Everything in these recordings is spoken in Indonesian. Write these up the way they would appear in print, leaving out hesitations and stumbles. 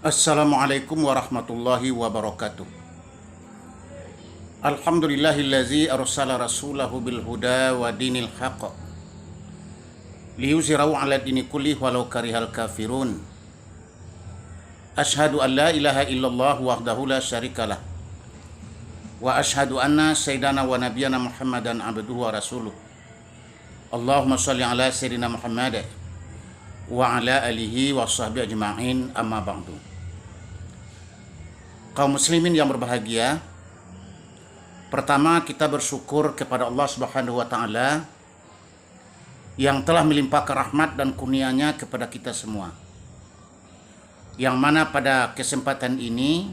Assalamualaikum warahmatullahi wabarakatuh. Alhamdulillahillazi arsala rasulahu bil huda wa dinil haqq liyuzhirahu 'ala dini kulli walau karihal kafirun. Asyhadu an la ilaha illallah wahdahu la syarikalah wa asyhadu anna sayyidana wa nabiyyana Muhammadan abduhu wa rasuluh. Allahumma shalli ala sayyidina Muhammad wa ala alihi wa sahbihi ajma'in, amma ba'du. Kaum muslimin yang berbahagia, pertama kita bersyukur kepada Allah Subhanahu wa taala yang telah melimpahkan rahmat dan kurnia-Nya kepada kita semua. Yang mana pada kesempatan ini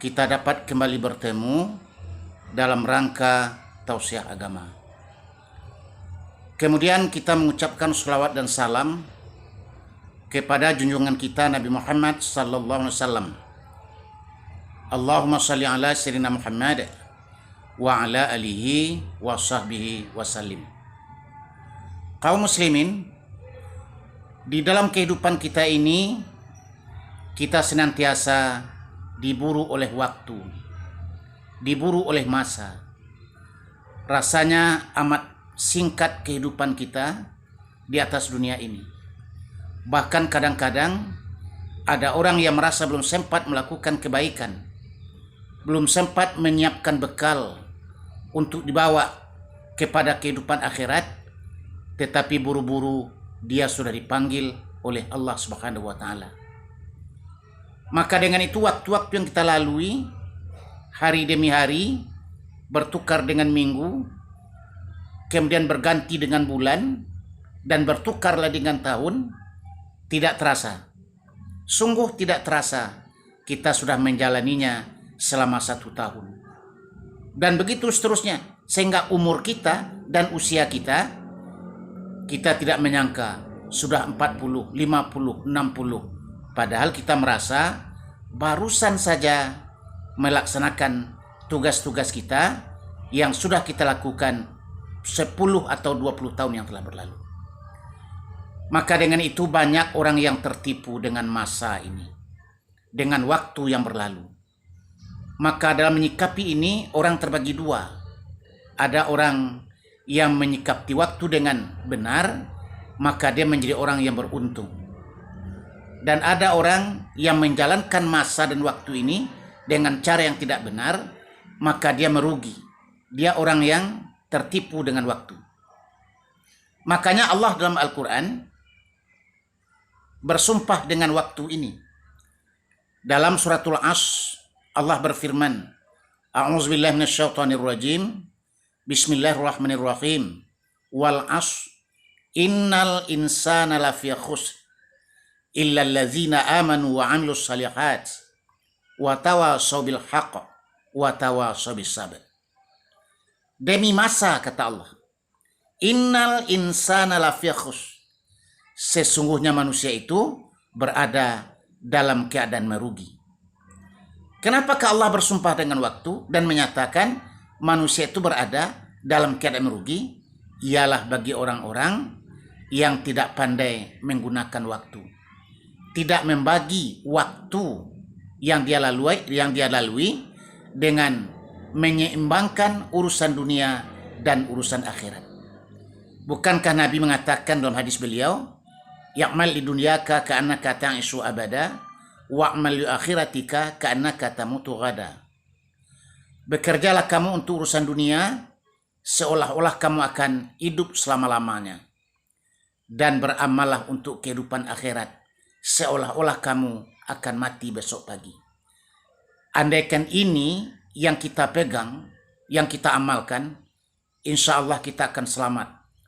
kita dapat kembali bertemu dalam rangka tausiah agama. Kemudian kita mengucapkan shalawat dan salam kepada junjungan kita Nabi Muhammad sallallahu alaihi wasallam. Allahumma shalli ala sayyidina Muhammad wa ala alihi wa sahbihi wasallim. Kaum muslimin, di dalam kehidupan kita ini kita senantiasa diburu oleh waktu, diburu oleh masa. Rasanya amat singkat kehidupan kita di atas dunia ini. Bahkan kadang-kadang ada orang yang merasa belum sempat melakukan kebaikan, belum sempat menyiapkan bekal untuk dibawa kepada kehidupan akhirat, tetapi buru-buru dia sudah dipanggil oleh Allah Subhanahu wa taala. Maka dengan itu waktu-waktu yang kita lalui hari demi hari bertukar dengan minggu, kemudian berganti dengan bulan, dan bertukarlah dengan tahun, tidak terasa. Sungguh tidak terasa kita sudah menjalaninya selama 1 tahun. Dan begitu seterusnya, sehingga umur kita dan usia kita tidak menyangka sudah 40, 50, 60. Padahal kita merasa barusan saja melaksanakan tugas-tugas kita yang sudah kita lakukan 10 atau 20 tahun yang telah berlalu. Maka dengan itu banyak orang yang tertipu dengan masa ini, dengan waktu yang berlalu. Maka dalam menyikapi ini orang terbagi dua. Ada orang yang menyikapi waktu dengan benar, maka dia menjadi orang yang beruntung. Dan ada orang yang menjalankan masa dan waktu ini dengan cara yang tidak benar, maka dia merugi. Dia orang yang tertipu dengan waktu. Makanya Allah dalam Al-Quran bersumpah dengan waktu ini. Dalam suratul Asr Allah berfirman, A'udzubillahi minasyaitonirrajim, Bismillahirrahmanirrahim, wal asr innal insana lafi khusr illa allazina amanu wa 'amilus shalihat wa tawasaw bil haqq wa tawasaw bis sabr. Demi masa, kata Allah, innal insana lafi khusr, sesungguhnya manusia itu berada dalam keadaan merugi. Kenapakah Allah bersumpah dengan waktu dan menyatakan manusia itu berada dalam keadaan merugi? Ialah bagi orang-orang yang tidak pandai menggunakan waktu, tidak membagi waktu yang dia lalui dengan menyeimbangkan urusan dunia dan urusan akhirat. Bukankah Nabi mengatakan dalam hadis beliau, ya'mal di dunyaka ka'annaka ta'ishu abada wa'mal li akhiratika ka'annaka tamutu ghada. Bekerjalah kamu untuk urusan dunia seolah-olah kamu akan hidup selama-lamanya, dan beramallah untuk kehidupan akhirat seolah-olah kamu akan mati besok pagi. Andaikan ini yang kita pegang, yang kita amalkan, insya Allah kita akan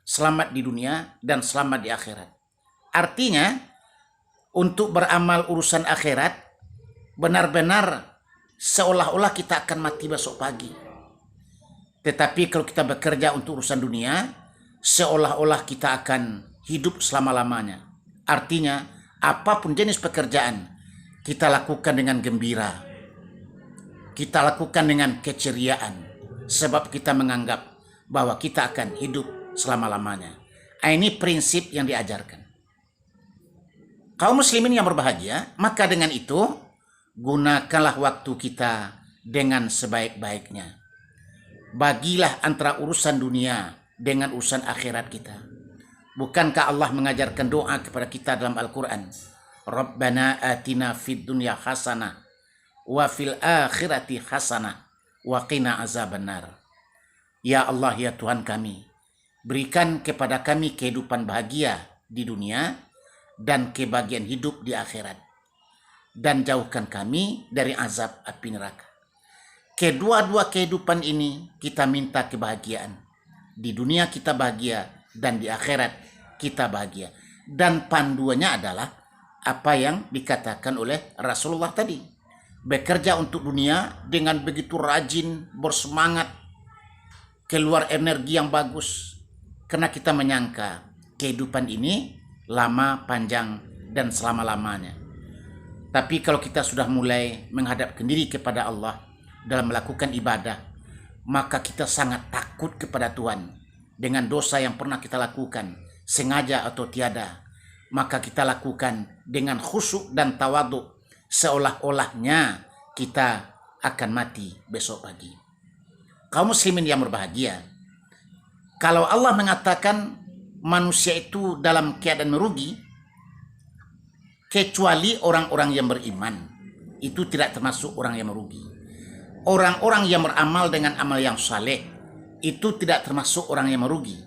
selamat di dunia dan selamat di akhirat. Artinya untuk beramal urusan akhirat benar-benar seolah-olah kita akan mati besok pagi. Tetapi kalau kita bekerja untuk urusan dunia, seolah-olah kita akan hidup selama-lamanya. Artinya apapun jenis pekerjaan kita lakukan dengan gembira, kita lakukan dengan keceriaan, sebab kita menganggap bahwa kita akan hidup selama-lamanya. Ini prinsip yang diajarkan. Kaum muslimin yang berbahagia, maka dengan itu gunakanlah waktu kita dengan sebaik-baiknya. Bagilah antara urusan dunia dengan urusan akhirat kita. Bukankah Allah mengajarkan doa kepada kita dalam Al-Quran? Rabbana atina fid dunya hasanah wa fil akhirati hasanah wa qina azabannar. Ya Allah, ya Tuhan kami, berikan kepada kami kehidupan bahagia di dunia dan kebahagiaan hidup di akhirat, dan jauhkan kami dari azab api neraka. Kedua-dua kehidupan ini kita minta kebahagiaan. Di dunia kita bahagia dan di akhirat kita bahagia. Dan panduannya adalah apa yang dikatakan oleh Rasulullah tadi. Bekerja untuk dunia dengan begitu rajin, bersemangat, keluar energi yang bagus. Karena kita menyangka kehidupan ini lama, panjang, dan selama-lamanya. Tapi kalau kita sudah mulai menghadapkan diri kepada Allah dalam melakukan ibadah, maka kita sangat takut kepada Tuhan dengan dosa yang pernah kita lakukan, sengaja atau tiada. Maka kita lakukan dengan khusyuk dan tawadhu, seolah-olahnya kita akan mati besok pagi. Kaum muslimin yang berbahagia, kalau Allah mengatakan manusia itu dalam keadaan merugi, kecuali orang-orang yang beriman, itu tidak termasuk orang yang merugi. Orang-orang yang beramal dengan amal yang saleh, itu tidak termasuk orang yang merugi.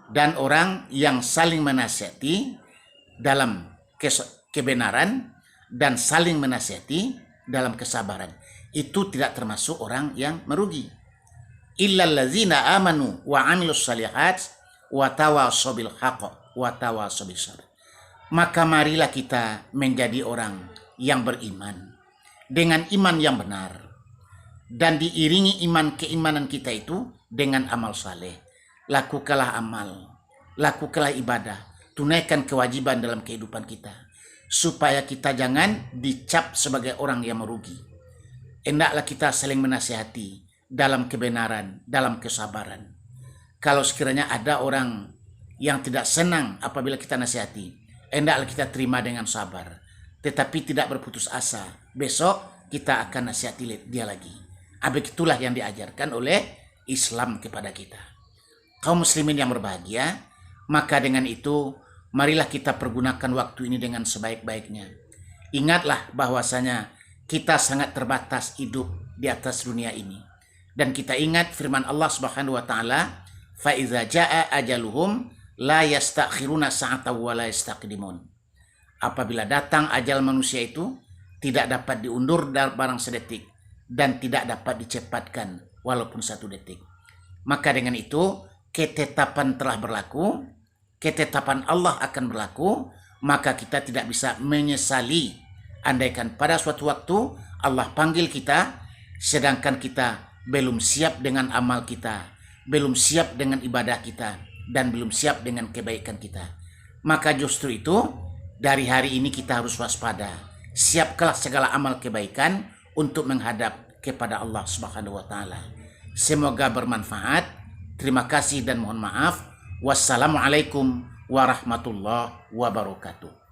Dan orang yang saling menasihati dalam kebenaran dan saling menasihati dalam kesabaran, itu tidak termasuk orang yang merugi. Illal ladzina amanu wa amilus shalihat wa tawassaw bil haqq wa tawassaw bis sabr. Maka marilah kita menjadi orang yang beriman dengan iman yang benar, dan diiringi keimanan kita itu dengan amal saleh. Lakukanlah amal, lakukanlah ibadah, tunaikan kewajiban dalam kehidupan kita, supaya kita jangan dicap sebagai orang yang merugi. Hendaklah kita saling menasihati dalam kebenaran, dalam kesabaran. Kalau sekiranya ada orang yang tidak senang apabila kita nasihati, hendaklah kita terima dengan sabar, tetapi tidak berputus asa. Besok kita akan nasihati dia lagi. Begitulah yang diajarkan oleh Islam kepada kita. Kaum muslimin yang berbahagia, maka dengan itu marilah kita pergunakan waktu ini dengan sebaik-baiknya. Ingatlah bahwasanya kita sangat terbatas hidup di atas dunia ini. Dan kita ingat firman Allah Subhanahu wa taala, fa iza jaa ajaluhum la yastakhiruna sa'atan wa la yastaqdimun. Apabila datang ajal manusia itu, tidak dapat diundur barang sedetik dan tidak dapat dicepatkan walaupun satu detik. Maka dengan itu ketetapan telah berlaku, ketetapan Allah akan berlaku, maka kita tidak bisa menyesali andaikan pada suatu waktu Allah panggil kita sedangkan kita belum siap dengan amal kita, belum siap dengan ibadah kita, dan belum siap dengan kebaikan kita. Maka justru itu dari hari ini kita harus waspada. Siapkanlah segala amal kebaikan untuk menghadap kepada Allah Subhanahu wa taala. Semoga bermanfaat. Terima kasih dan mohon maaf. Wassalamualaikum warahmatullahi wabarakatuh.